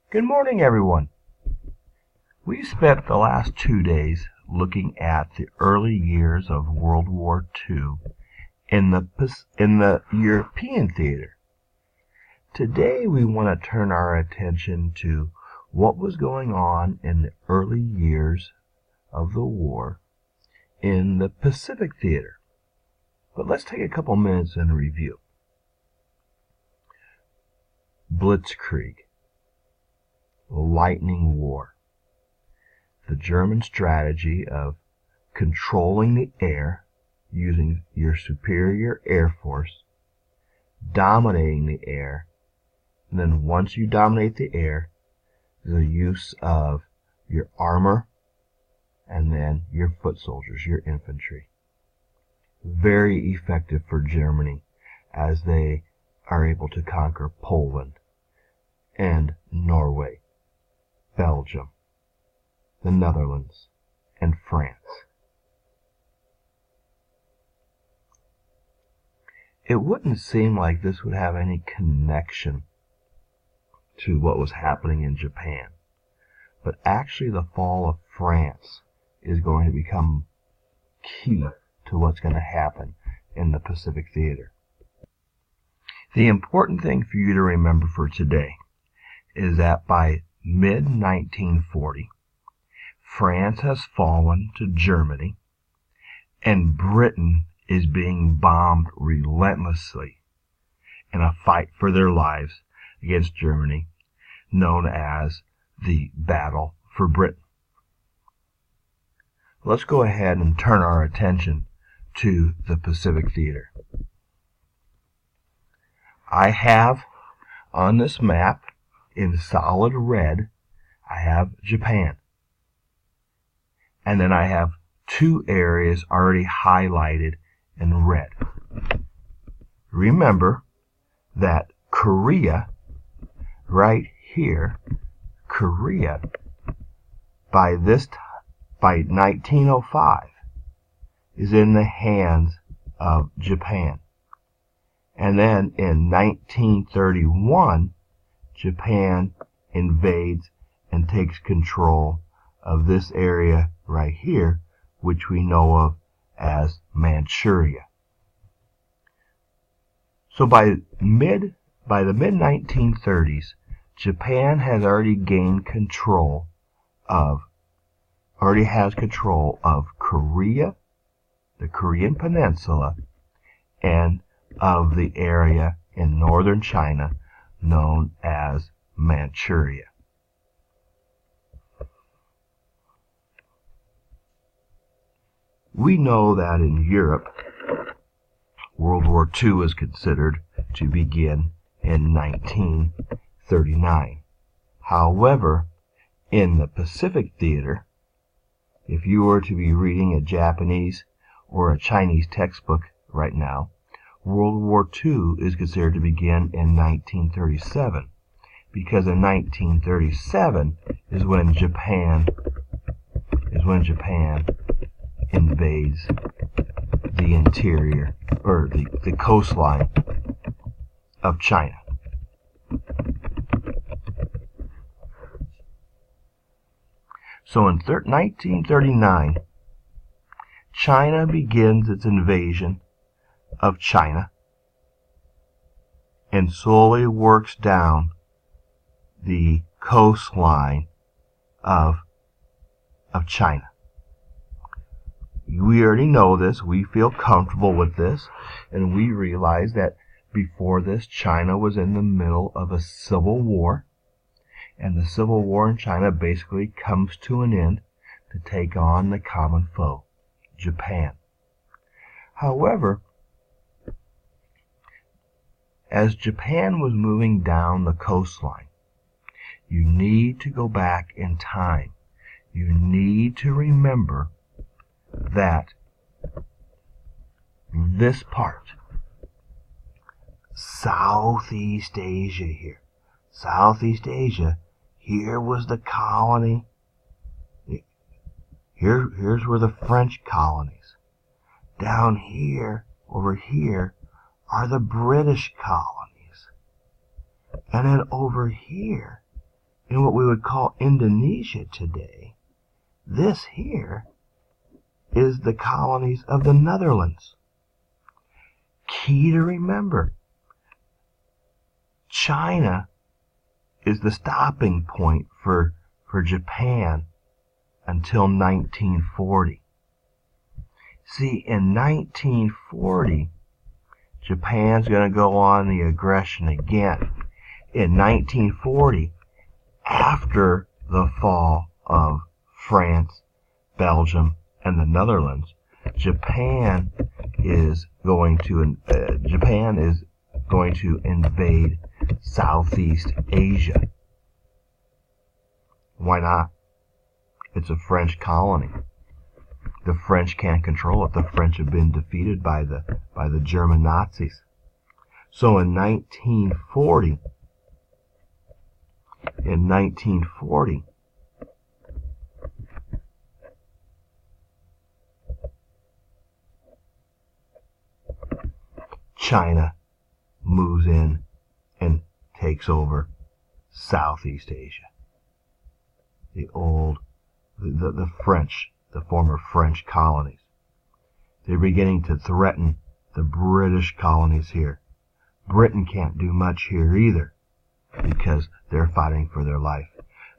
Good morning, everyone. We spent the last 2 days looking at the early years of World War II in the European theater. Today we want to turn our attention to what was going on in the early years of the war in the Pacific theater. But let's take a couple minutes and review. Blitzkrieg. Lightning War. The German strategy of controlling the air using your superior air force, dominating the air, and then once you dominate the air, the use of your armor and then your foot soldiers, your infantry. Very effective for Germany as they are able to conquer Poland and Norway, Belgium, the Netherlands, and France. It wouldn't seem like this would have any connection to what was happening in Japan, but actually the fall of France is going to become key to what's going to happen in the Pacific theater. The important thing for you to remember for today is that by mid-1940, France has fallen to Germany, and Britain is being bombed relentlessly in a fight for their lives against Germany, known as the Battle for Britain. Let's go ahead and turn our attention to the Pacific theater. I have on this map in solid red, I have Japan. And then I have two areas already highlighted in red. Remember that Korea, right here, Korea, by 1905, is in the hands of Japan. And then in 1931, Japan invades and takes control of this area right here, which we know of as Manchuria. So by the mid-1930s, Japan has already has control of Korea, the Korean Peninsula, and of the area in northern China known as Manchuria. We know that in Europe, World War II is considered to begin in 1939. However, in the Pacific theater, if you were to be reading a Japanese or a Chinese textbook right now, World War II is considered to begin in 1937, because in 1937 is when Japan invades the interior, or the coastline of China. So in 1939, China begins its invasion of China and slowly works down the coastline of China. We already know this, we feel comfortable with this, and we realize that before this, China was in the middle of a civil war, and the civil war in China basically comes to an end to take on the common foe, Japan. However, as Japan was moving down the coastline, you need to go back in time. You need to remember that this part, Southeast Asia here, here was the colony. Here's where the French colonies. Down here, over here, are the British colonies. And then over here in what we would call Indonesia today, this here is the colonies of the Netherlands. Key to remember, China is the stopping point for Japan until 1940. See, in 1940, Japan's going to go on the aggression again. In 1940, after the fall of France, Belgium, and the Netherlands, Japan is going to invade Southeast Asia. Why not? It's a French colony. The French can't control it. The French have been defeated by the German Nazis. So in 1940, China moves in and takes over Southeast Asia. The French, the former French colonies. They're beginning to threaten the British colonies here. Britain can't do much here either because they're fighting for their life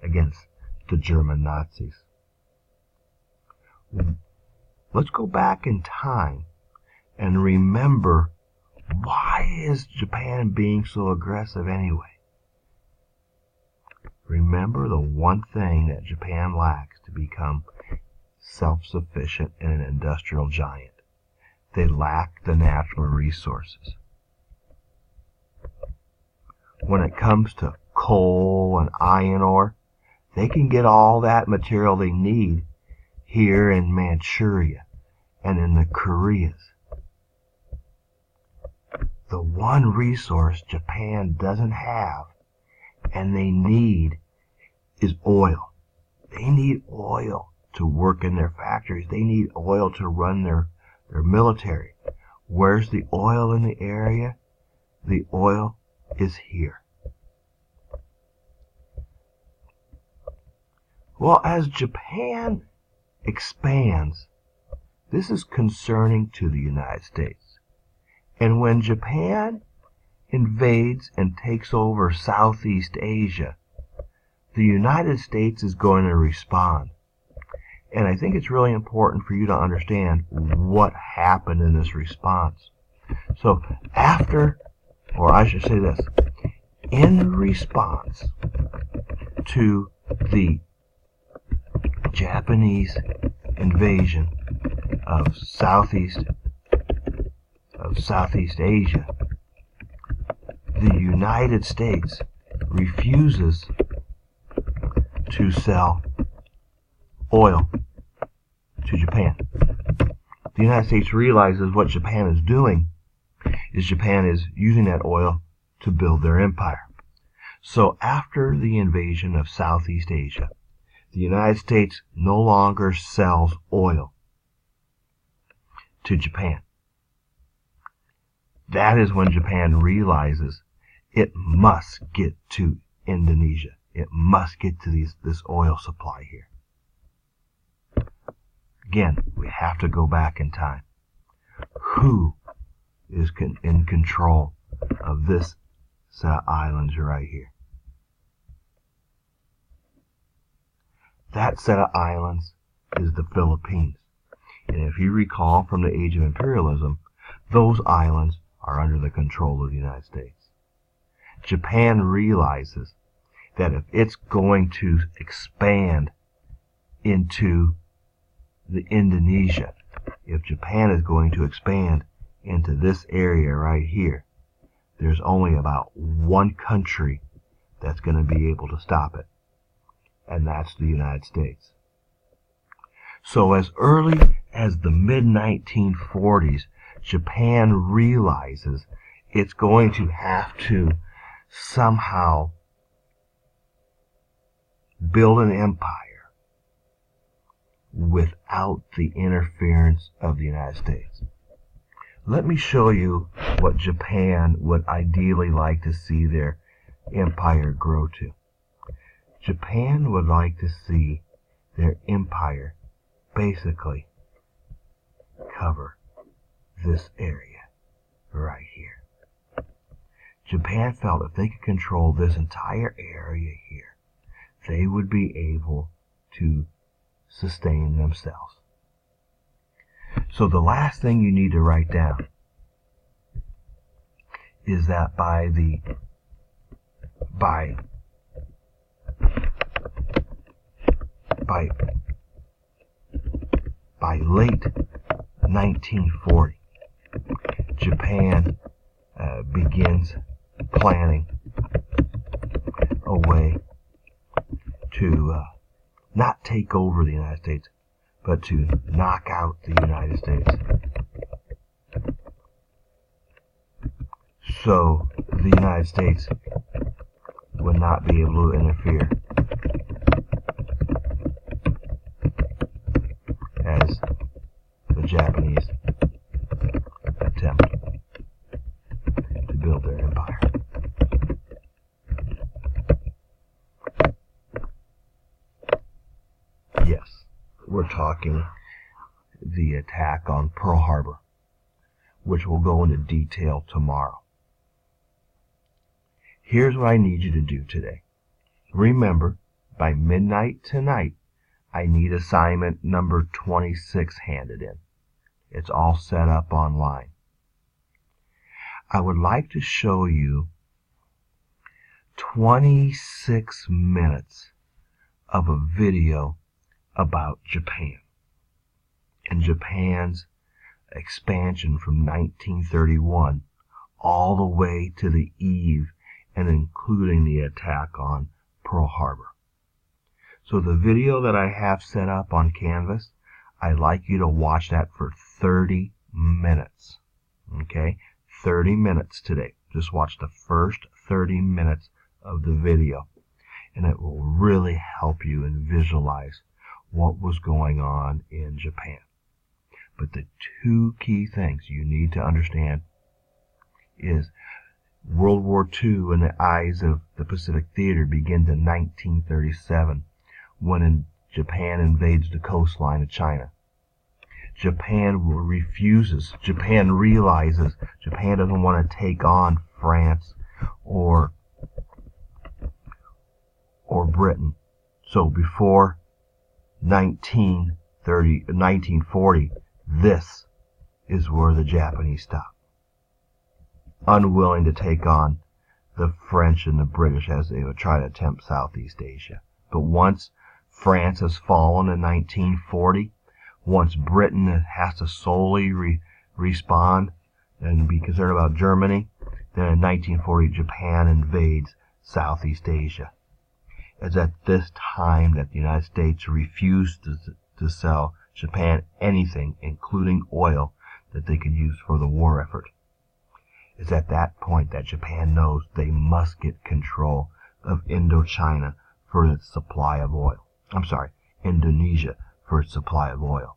against the German Nazis. Let's go back in time and remember, why is Japan being so aggressive anyway? Remember the one thing that Japan lacks to become self-sufficient and an industrial giant. They lack the natural resources. When it comes to coal and iron ore, they can get all that material they need here in Manchuria and in the Koreas. The one resource Japan doesn't have and they need is oil. They need oil to work in their factories. They need oil to run their military. Where's the oil in the area? The oil is here. Well, as Japan expands, this is concerning to the United States. And when Japan invades and takes over Southeast Asia, the United States is going to respond. And I think it's really important for you to understand what happened in this response. So in response to the Japanese invasion of Southeast Asia, the United States refuses to sell oil to Japan. The United States realizes what Japan is doing is Japan is using that oil to build their empire. So after the invasion of Southeast Asia, the United States no longer sells oil to Japan. That is when Japan realizes it must get to Indonesia. It must get to this oil supply here. Again, we have to go back in time. Who is in control of this set of islands right here? That set of islands is the Philippines. And if you recall from the Age of Imperialism, those islands are under the control of the United States. Japan realizes that if it's going to expand into the Indonesia, if Japan is going to expand into this area right here, there's only about one country that's going to be able to stop it, and that's the United States. So as early as the mid-1940s, Japan realizes it's going to have to somehow build an empire without the interference of the United States. Let me show you what Japan would ideally like to see their empire grow to. Japan would like to see their empire basically cover this area right here. Japan felt if they could control this entire area here, they would be able to sustain themselves. So the last thing you need to write down is that by late 1940, Japan begins planning a way to not take over the United States, but to knock out the United States. So the United States would not be able to interfere as the Japanese attempt to build their empire. Yes, we're talking the attack on Pearl Harbor, which we'll go into detail tomorrow. Here's what I need you to do today. Remember, by midnight tonight, I need assignment number 26 handed in. It's all set up online. I would like to show you 26 minutes of a video about Japan and Japan's expansion from 1931 all the way to the eve and including the attack on Pearl Harbor. So the video that I have set up on Canvas, I'd like you to watch that for 30 minutes. Okay? 30 minutes today. Just watch the first 30 minutes of the video. And it will really help you and visualize what was going on in Japan. But the two key things you need to understand is World War II in the eyes of the Pacific Theater begins in 1937 when Japan invades the coastline of China. Japan refuses, Japan realizes Japan doesn't want to take on France or Britain. So before 1940, this is where the Japanese stop. Unwilling to take on the French and the British as they would try to attempt Southeast Asia. But once France has fallen in 1940, once Britain has to solely respond and be concerned about Germany, then in 1940 Japan invades Southeast Asia. It's at this time that the United States refused to sell Japan anything, including oil, that they could use for the war effort. It's at that point that Japan knows they must get control of Indochina for its supply of oil. Indonesia for its supply of oil.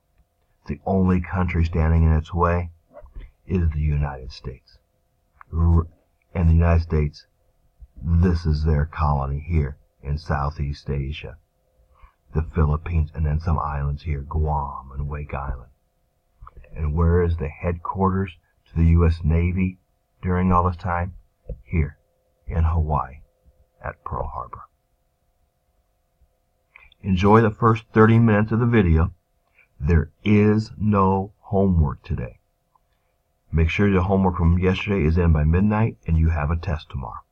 The only country standing in its way is the United States. And the United States, this is their colony here in Southeast Asia. The Philippines, and then some islands here, Guam and Wake Island. And where is the headquarters to the U.S. Navy during all this time? Here in Hawaii at Pearl Harbor. Enjoy the first 30 minutes of the video. There is no homework today. Make sure your homework from yesterday is in by midnight and you have a test tomorrow.